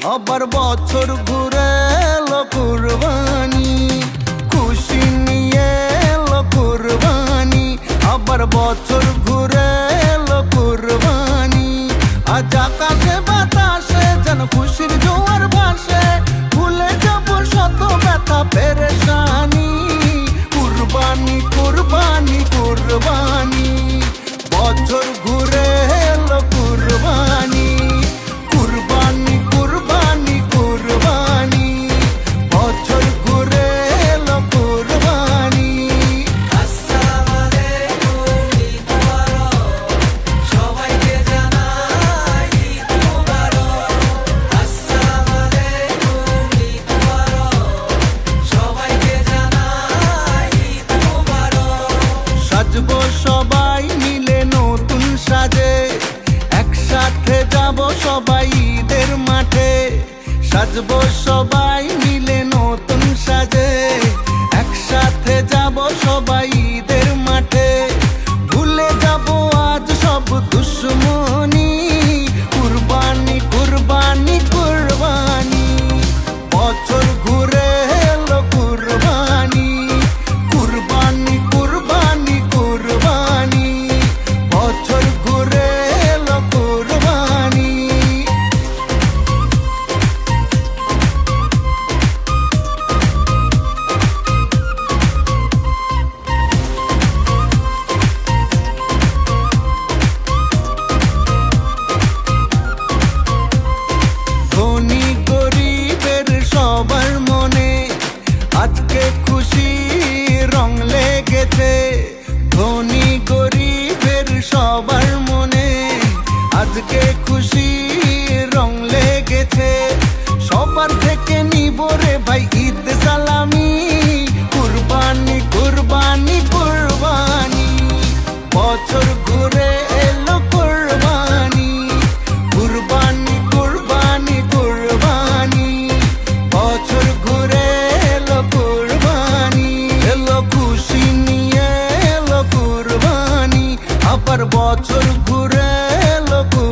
আবার বছর ঘুরে এলো কুরবানি, খুশি নিয়ে এলো কুরবানি। আবার বছর ঘুরে এলো কুরবানি। আজ আকাশে বাতাসে যেন খুশির জোয়ার ভাসে, ভুলে যাব শত ব্যথা পেরেশানি। কুরবানি কুরবানি কুরবানি, বছর ঘুরে এলো কুরবানি। কুরবানি কুরবানি কুরবানি, বছর ঘুরে এলো কুরবানি। আসসালামু আলাইকুম, ঈদ মুবারক, সবাইকে জানাই ঈদ মুবারক। আসসালামু আলাইকুম, ঈদ মুবারক, সবাইকে জানাই ঈদ মুবারক। সাজবো সবাই মিলে নতুন সাজে, একসাথে যাব সবাই ঈদের মাঠে। সাজবো সবাই মিলে নতুন সাজে, একসাথে যাব সবাই ঈদের মাঠে। ভুলে যাব আজ সব দুশ্মনী, কুরবানি কুরবানি কুরবানি, বছর ঘুরে এলো কুরবানি। কুরবানি কুরবানি কুরবানি, বছর ঘুরে এলো কুরবানি। ধনী গরিবের সবার মনে আজকে খুশি রং লেগেছে। ধনী গরিবের সবার মনে আজকে খুশি রং লেগেছে। সবার থেকে নিব রে ভাই ঈদ সালামি, কুরবানি কুরবানি কুরবানি, বছর ঘুরে এলো কুরবানি। কুরবানি কুরবানি কুরবানি, বছর ঘুরে এলো কুরবানি। এলো খুশি নিয়ে এলো কুরবানি, আবার বছর ঘুরে এলো কুরবানি।